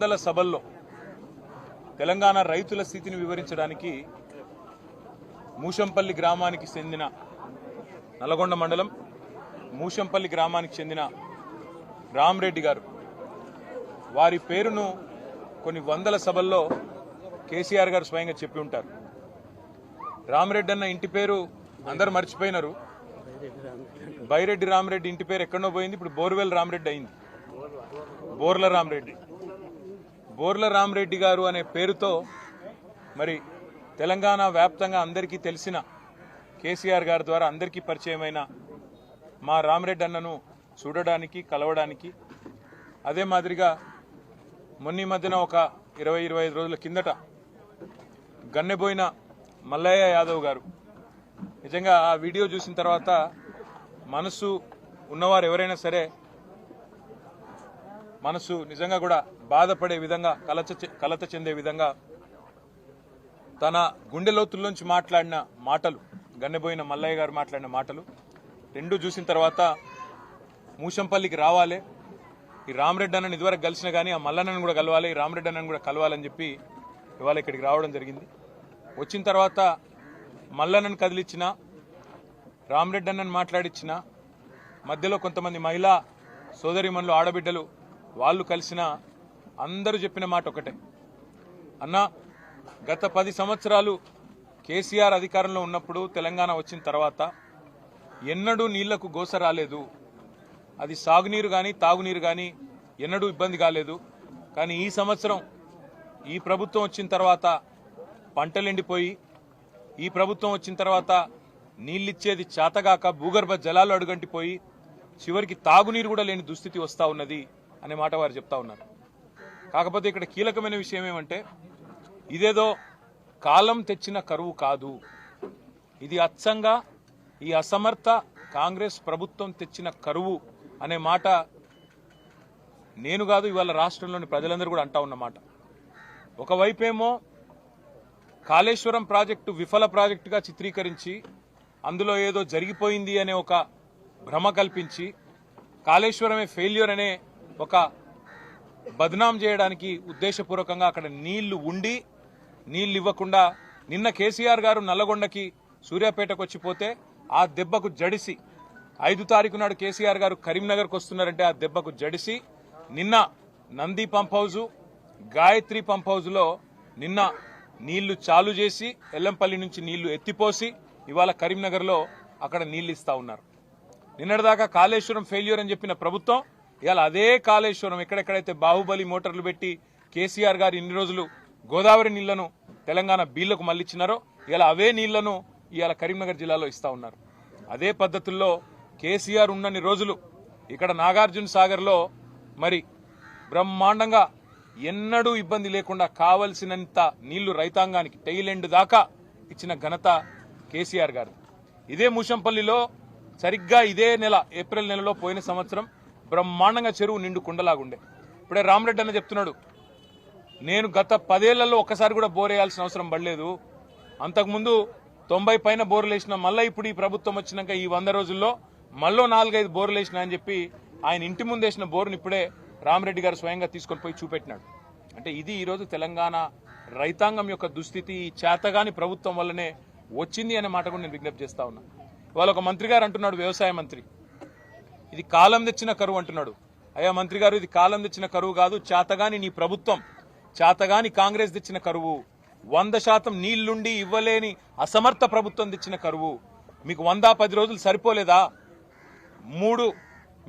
వందల సభల్లో తెలంగాణ రైతుల స్థితిని వివరించడానికి మూషంపల్లి గ్రామానికి చెందిన నల్గొండ మండలం మూషంపల్లి గ్రామానికి చెందిన రామరెడ్డి గారు వారి పేరును కొన్ని వందల సభల్లో కేసీఆర్ గారు స్వయంగా చెప్పి ఉంటారు. రామరెడ్డి అన్న ఇంటి పేరు అందరూ మర్చిపోయినారు. బైరెడ్డి రామరెడ్డి ఇంటి పేరు ఎక్కడో పోయింది, ఇప్పుడు బోర్వెల్ రామరెడ్డి అయింది. బోర్ల రామరెడ్డి గారు అనే పేరుతో మరి తెలంగాణ వ్యాప్తంగా అందరికీ తెలిసిన కేసీఆర్ గారి ద్వారా అందరికీ పరిచయమైన మా రామరెడ్డి అన్నను చూడడానికి కలవడానికి, అదే మాదిరిగా మొన్న మధ్యన ఒక 20-25 రోజుల కిందట గన్నెబోయిన మల్లయ్య యాదవ్ గారు, నిజంగా ఆ వీడియో చూసిన తర్వాత మనసు ఉన్నవారు ఎవరైనా సరే మనసు నిజంగా కూడా బాధపడే విధంగా కలత చెందే విధంగా తన గుండె లోతుల్లోంచి మాట్లాడిన మాటలు, గన్నెబోయిన మల్లయ్య గారు మాట్లాడిన మాటలు రెండు చూసిన తర్వాత మూషంపల్లికి రావాలి, ఈ రామరెడ్డి అన్నని ఇదివరకు కలిసినా కానీ ఆ మల్లన్నను కూడా కలవాలి, ఈ రామరెడ్డి అన్నను కూడా కలవాలని చెప్పి ఇవాళ ఇక్కడికి రావడం జరిగింది. వచ్చిన తర్వాత మల్లన్నను కదిలిచ్చిన, రామరెడ్డి అన్నను మాట్లాడిచ్చిన, మధ్యలో కొంతమంది మహిళా సోదరిమణులు ఆడబిడ్డలు వాళ్ళు కలిసిన అందరూ చెప్పిన మాట ఒకటే, అన్న గత 10 సంవత్సరాలు కేసీఆర్ అధికారంలో ఉన్నప్పుడు తెలంగాణ వచ్చిన తర్వాత ఎన్నడూ నీళ్లకు గోస రాలేదు, అది సాగునీరు కానీ తాగునీరు కానీ ఎన్నడూ ఇబ్బంది కాలేదు. కానీ ఈ సంవత్సరం ఈ ప్రభుత్వం వచ్చిన తర్వాత పంటలు ఎండిపోయి, ఈ ప్రభుత్వం వచ్చిన తర్వాత నీళ్ళిచ్చేది చేతగాక భూగర్భ జలాలు అడుగంటిపోయి చివరికి తాగునీరు కూడా లేని దుస్థితి వస్తూ ఉన్నది అనే మాట వారు చెప్తా ఉన్నారు. కాకపోతే ఇక్కడ కీలకమైన విషయం ఏమంటే ఇదేదో కాలం తెచ్చిన కరువు కాదు, ఇది అచ్చంగా ఈ అసమర్థ కాంగ్రెస్ ప్రభుత్వం తెచ్చిన కరువు అనే మాట నేను కాదు, ఇవాళ రాష్ట్రంలోని ప్రజలందరూ కూడా అంటా ఉన్నమాట. ఒకవైపేమో కాళేశ్వరం ప్రాజెక్టు విఫల ప్రాజెక్టుగా చిత్రీకరించి అందులో ఏదో జరిగిపోయింది అనే ఒక భ్రమ కల్పించి కాళేశ్వరమే ఫెయిల్యూర్ అనే ఒక బద్నాం చేయడానికి ఉద్దేశపూర్వకంగా అక్కడ నీళ్లు ఉండి నీళ్లు ఇవ్వకుండా నిన్న కేసీఆర్ గారు నల్లగొండకి సూర్యాపేటకు వచ్చిపోతే ఆ దెబ్బకు జడిసి 5 తారీఖు నాడు కేసీఆర్ గారు కరీంనగర్కు వస్తున్నారంటే ఆ దెబ్బకు జడిసి నిన్న Nandi pump house, Gayatri pump హౌజులో నిన్న నీళ్లు చాలు చేసి ఎల్లంపల్లి నుంచి నీళ్లు ఎత్తిపోసి ఇవాళ కరీంనగర్లో అక్కడ నీళ్లు ఇస్తా ఉన్నారు. నిన్నటిదాకా కాళేశ్వరం ఫెయిల్యూర్ అని చెప్పిన ప్రభుత్వం ఇవాళ అదే కాళేశ్వరం ఎక్కడెక్కడైతే బాహుబలి మోటార్లు పెట్టి కేసీఆర్ గారు ఇన్ని రోజులు గోదావరి నీళ్లను తెలంగాణ బీళ్లకు మళ్లిచ్చినారో ఇలా అవే నీళ్లను ఇవాళ కరీంనగర్ జిల్లాలో ఇస్తా ఉన్నారు. అదే పద్ధతుల్లో కేసీఆర్ ఉన్నన్ని రోజులు ఇక్కడ నాగార్జున సాగర్లో మరి బ్రహ్మాండంగా ఎన్నడూ ఇబ్బంది లేకుండా కావలసినంత నీళ్లు రైతాంగానికి టైలెండ్ దాకా ఇచ్చిన ఘనత కేసీఆర్ గారు. ఇదే మూషంపల్లిలో సరిగ్గా ఇదే నెల ఏప్రిల్ నెలలో పోయిన సంవత్సరం బ్రహ్మాండంగా చెరువు నిండు కుండలాగుండే. ఇప్పుడే రామరెడ్డి అన్న చెప్తున్నాడు, నేను గత 10 ఏళ్లలో ఒక్కసారి కూడా బోర్ వేయాల్సిన అవసరం పడలేదు, అంతకుముందు 90 పైన బోర్లు వేసిన, మళ్ళీ ఇప్పుడు ఈ ప్రభుత్వం వచ్చినాక ఈ 100 రోజుల్లో మళ్ళీ 4-5 బోర్లు వేసిన అని చెప్పి ఆయన ఇంటి ముందు వేసిన బోర్ను ఇప్పుడే రామరెడ్డి గారు స్వయంగా తీసుకొని పోయి చూపెట్టినాడు. అంటే ఇది ఈరోజు తెలంగాణ రైతాంగం యొక్క దుస్థితి ఈ చేతగాని ప్రభుత్వం వల్లనే వచ్చింది అనే మాట కూడా నేను విజ్ఞప్తి చేస్తా ఉన్నా. ఇవాళ ఒక మంత్రి గారు అంటున్నాడు, వ్యవసాయ మంత్రి, ఇది కాలం తెచ్చిన కరువు అంటున్నాడు. అయ్యా మంత్రి గారు, ఇది కాలం తెచ్చిన కరువు కాదు, చేతగాని నీ ప్రభుత్వం, చేతగాని కాంగ్రెస్ తెచ్చిన కరువు, 100% నీళ్లుండి ఇవ్వలేని అసమర్థ ప్రభుత్వం తెచ్చిన కరువు. మీకు 110 రోజులు సరిపోలేదా?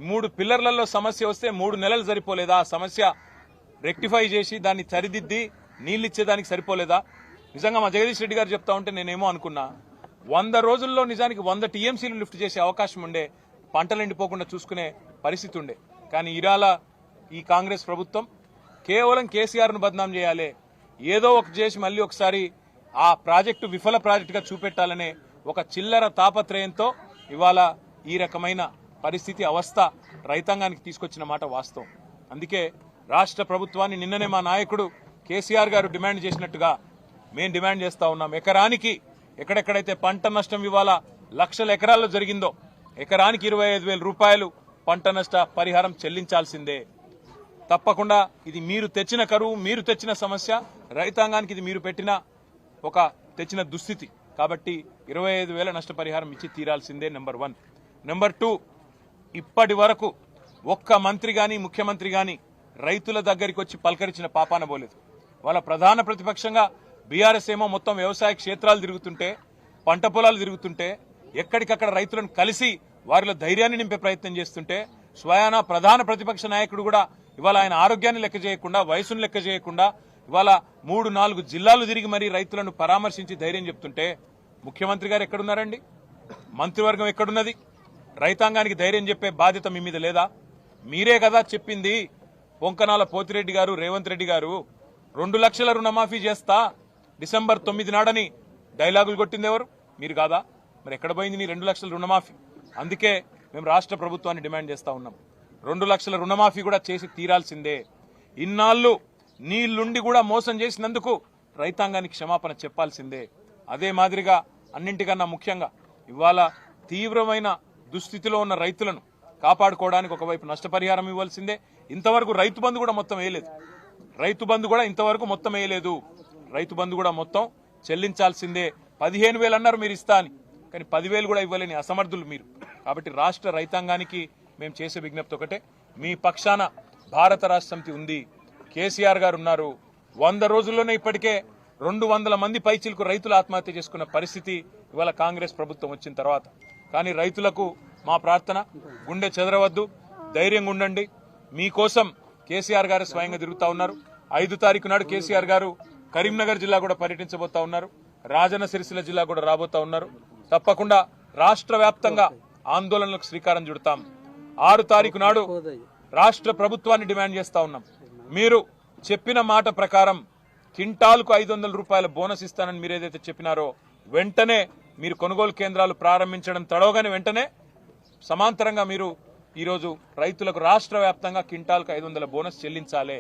మూడు పిల్లర్లలో సమస్య వస్తే 3 నెలలు సరిపోలేదా? సమస్య రెక్టిఫై చేసి దాన్ని సరిదిద్ది నీళ్ళు ఇచ్చేదానికి సరిపోలేదా? నిజంగా మా జగదీష్ రెడ్డి గారు చెప్తా ఉంటే నేనేమో అనుకున్నా, 100 రోజుల్లో నిజానికి 100 టీఎంసీలు లిఫ్ట్ చేసే అవకాశం ఉండే, పంటలు ఎండిపోకుండా చూసుకునే పరిస్థితి ఉండే. కానీ ఇరాల ఈ కాంగ్రెస్ ప్రభుత్వం కేవలం కేసీఆర్ను బద్నాం చేయాలి, ఏదో ఒక చేసి మళ్ళీ ఒకసారి ఆ ప్రాజెక్టు విఫల ప్రాజెక్టుగా చూపెట్టాలనే ఒక చిల్లర తాపత్రయంతో ఇవాళ ఈ రకమైన పరిస్థితి అవస్థ రైతాంగానికి తీసుకొచ్చిన మాట వాస్తవం. అందుకే రాష్ట్ర ప్రభుత్వాన్ని నిన్ననే మా నాయకుడు కేసీఆర్ గారు డిమాండ్ చేసినట్టుగా మేము డిమాండ్ చేస్తా ఉన్నాం. ఎకరానికి ఎక్కడెక్కడైతే పంట నష్టం ఇవాళ లక్షల ఎకరాల్లో జరిగిందో ఎకరానికి 25,000 రూపాయలు పంట నష్ట పరిహారం చెల్లించాల్సిందే. తప్పకుండా ఇది మీరు తెచ్చిన కరువు, మీరు తెచ్చిన సమస్య, రైతాంగానికి ఇది మీరు పెట్టిన ఒక తెచ్చిన దుస్థితి. కాబట్టి 25,000 నష్టపరిహారం ఇచ్చి తీరాల్సిందే. నెంబర్ 1. నెంబర్ 2, ఇప్పటి వరకు ఒక్క మంత్రి గాని ముఖ్యమంత్రి గాని రైతుల దగ్గరికి వచ్చి పలకరించిన పాపాన పోలేదు. వాళ్ళ ప్రధాన ప్రతిపక్షంగా బీఆర్ఎస్ ఏమో మొత్తం వ్యవసాయ క్షేత్రాలు తిరుగుతుంటే, పంట పొలాలు తిరుగుతుంటే, ఎక్కడికక్కడ రైతులను కలిసి వారిలో ధైర్యాన్ని నింపే ప్రయత్నం చేస్తుంటే, స్వయాన ప్రధాన ప్రతిపక్ష నాయకుడు కూడా ఇవాళ ఆయన ఆరోగ్యాన్ని లెక్క చేయకుండా, వయసును లెక్క చేయకుండా ఇవాళ 3-4 జిల్లాలు తిరిగి మరీ రైతులను పరామర్శించి ధైర్యం చెప్తుంటే ముఖ్యమంత్రి గారు ఎక్కడున్నారండి? మంత్రివర్గం ఎక్కడున్నది? రైతాంగానికి ధైర్యం చెప్పే బాధ్యత మీ మీద లేదా? మీరే కదా చెప్పింది. పొంకనాల పోతిరెడ్డి గారు, రేవంత్ రెడ్డి గారు 2 లక్షల రుణమాఫీ చేస్తా డిసెంబర్ 9 నాడని డైలాగులు కొట్టింది ఎవరు? మీరు కాదా? మరి ఎక్కడ పోయింది నీ 2 లక్షల రుణమాఫీ? అందుకే మేము రాష్ట్ర ప్రభుత్వాన్ని డిమాండ్ చేస్తా ఉన్నాం, 2 లక్షల రుణమాఫీ కూడా చేసి తీరాల్సిందే. ఇన్నాళ్ళు నీళ్లుండి కూడా మోసం చేసినందుకు రైతాంగానికి క్షమాపణ చెప్పాల్సిందే. అదే మాదిరిగా అన్నింటికన్నా ముఖ్యంగా ఇవాళ తీవ్రమైన దుస్థితిలో ఉన్న రైతులను కాపాడుకోవడానికి ఒకవైపు నష్టపరిహారం ఇవ్వాల్సిందే. ఇంతవరకు రైతు బంధు కూడా మొత్తం వేయలేదు. రైతు బంధు కూడా ఇంతవరకు మొత్తం వేయలేదు. రైతు బంధు కూడా మొత్తం చెల్లించాల్సిందే. 15,000 అన్నారు మీరు ఇస్తా అని, కానీ 10,000 కూడా ఇవ్వలేని అసమర్థులు మీరు. కాబట్టి రాష్ట్ర రైతాంగానికి మేము చేసే విజ్ఞప్తి ఒకటే, మీ పక్షాన భారత రాష్ట్ర సమితి ఉంది, కేసీఆర్ గారు ఉన్నారు. 100 రోజుల్లోనే ఇప్పటికే 200 మంది పైచిలకు రైతులు ఆత్మహత్య చేసుకున్న పరిస్థితి ఇవాళ కాంగ్రెస్ ప్రభుత్వం వచ్చిన తర్వాత. కానీ రైతులకు మా ప్రార్థన, గుండె చెదరవద్దు, ధైర్యంగా ఉండండి. మీకోసం కేసీఆర్ గారు స్వయంగా తిరుగుతా ఉన్నారు. 5 తారీఖు నాడు కేసీఆర్ గారు కరీంనగర్ జిల్లా కూడా పర్యటించబోతా ఉన్నారు. రాజన్న సిరిసిల్ల జిల్లా కూడా రాబోతా ఉన్నారు. తప్పకుండా రాష్ట్ర వ్యాప్తంగా ఆందోళనలకు శ్రీకారం చుడతాం. 6 తారీఖు నాడు రాష్ట్ర ప్రభుత్వాన్ని డిమాండ్ చేస్తా ఉన్నాం, మీరు చెప్పిన మాట ప్రకారం క్వింటాల్కు 500 రూపాయల బోనస్ ఇస్తానని మీరు ఏదైతే చెప్పినారో వెంటనే మీరు కొనుగోలు కేంద్రాలు ప్రారంభించడం తడవగానే వెంటనే సమాంతరంగా మీరు ఈరోజు రైతులకు రాష్ట్ర వ్యాప్తంగా క్వింటాల్కు 500 బోనస్ చెల్లించాలి,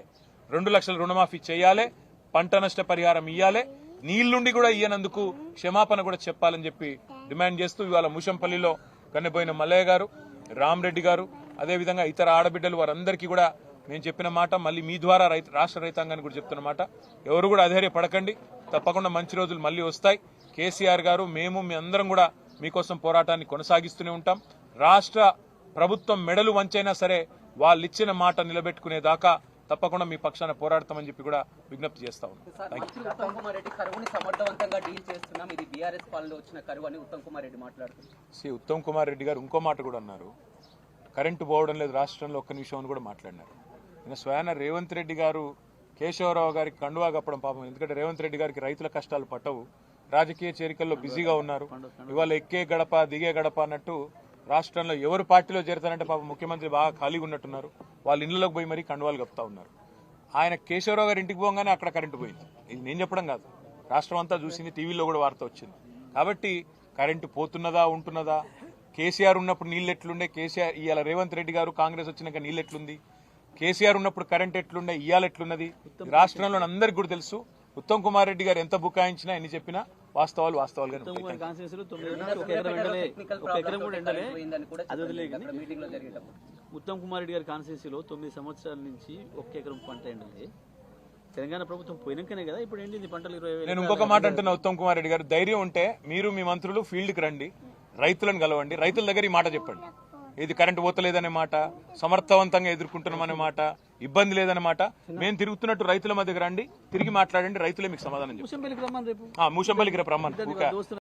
2 లక్షల రుణమాఫీ చేయాలి, పంట నష్ట పరిహారం ఇయ్యాలి, నీళ్లుండి కూడా ఇయ్యనందుకు క్షమాపణ కూడా చెప్పాలని చెప్పి డిమాండ్ చేస్తూ ఇవాళ ముషంపల్లిలో కన్నెపోయిన మల్లయ్య గారు, రామరెడ్డి గారు, అదేవిధంగా ఇతర ఆడబిడ్డలు వారందరికీ కూడా మేము చెప్పిన మాట మళ్ళీ మీ ద్వారా రాష్ట్ర రైతాంగాన్ని కూడా చెప్తున్న మాట, ఎవరు కూడా అధైర్యపడకండి, తప్పకుండా మంచి రోజులు మళ్ళీ వస్తాయి. కేసీఆర్ గారు, మేము, మీ అందరం కూడా మీకోసం పోరాటాన్ని కొనసాగిస్తూనే ఉంటాం. రాష్ట్ర ప్రభుత్వం మెడలు వంచైనా సరే వాళ్ళు ఇచ్చిన మాట నిలబెట్టుకునేదాకా తప్పకుండా మీ పక్షాన పోరాడతామని చెప్పి కూడా విజ్ఞప్తి చేస్తా ఉన్నాం. ఉత్తమ్ కుమార్ రెడ్డి కరువుని సమర్థవంతంగా డీల్ చేస్తున్నాం, ఇది బీఆర్ఎస్ పాలనలో వచ్చిన కరువు అని ఉత్తమ్ కుమార్ రెడ్డి మాట్లాడుతున్నారు. ఉత్తమ్ కుమార్ రెడ్డి గారు ఇంకో మాట కూడా అన్నారు, కరెంటు పోవడం లేదు రాష్ట్రంలో, ఒక్క నిమిషం అని కూడా మాట్లాడినారు. నేను స్వయాన రేవంత్ రెడ్డి గారు కేశవరావు గారికి కండువా కప్పడం పాపం, ఎందుకంటే రేవంత్ రెడ్డి గారికి రైతుల కష్టాలు పట్టవు, రాజకీయ చేరికల్లో బిజీగా ఉన్నారు. ఇవాళ ఎక్కే గడప దిగే గడప అన్నట్టు రాష్ట్రంలో ఎవరు పార్టీలో చేరతారంటే పాపం ముఖ్యమంత్రి బాగా ఖాళీగా ఉన్నట్టున్నారు, వాళ్ళ ఇళ్లలోకి పోయి మరీ కండువాలు కప్పుతా ఉన్నారు. ఆయన కేశవరావు గారు ఇంటికి పోగానే అక్కడ కరెంటు పోయింది. ఇది నేను చెప్పడం కాదు, రాష్ట్రం అంతా చూసింది, టీవీలో కూడా వార్త వచ్చింది. కాబట్టి కరెంటు పోతున్నదా ఉంటున్నదా, కేసీఆర్ ఉన్నప్పుడు నీళ్ళు ఎట్లుండే, కేసీఆర్ ఇవాళ రేవంత్ రెడ్డి గారు కాంగ్రెస్ వచ్చినాక నీళ్ళు ఎట్లుంది, కేసీఆర్ ఉన్నప్పుడు కరెంట్ ఎట్లుండే, ఇవాళ ఎట్లున్నది రాష్ట్రంలో అందరికీ కూడా తెలుసు. ఉత్తమ్ కుమార్ రెడ్డి గారు ఎంత బుకాయించినా ఎన్ని చెప్పినా వాస్తవాలు వాస్తవాలుగానే ఉంటాయి. ఉత్తమ్ కుమార్ రెడ్డి గారి కాన్స్టిట్యూన్సీలో 9 సంవత్సరాల నుంచి 1 ఎకరం పంట ఎండలే. తెలంగాణ ప్రభుత్వం పోయినాకనే కదా ఇప్పుడు ఎండింది పంటలు 20,000. నేను ఇంకొక మాట అంటున్నా, ఉత్తమ్ కుమార్ రెడ్డి గారు ధైర్యం ఉంటే మీరు మీ మంత్రులు ఫీల్డ్కి రండి, రైతులను కలవండి, రైతుల దగ్గర ఈ మాట చెప్పండి, ఇది కరెంటు పోతలేదనే మాట, సమర్థవంతంగా ఎదుర్కొంటున్నామనే మాట, ఇబ్బంది లేదనే మాట. మేము తిరుగుతున్నట్టు రైతుల మధ్యకి రండి, తిరిగి మాట్లాడండి, రైతులే మీకు సమాధానం చెప్పండి. మూసంపల్లికి రమ్మని రేపు మూసంపల్లికి రేపు రమ్మని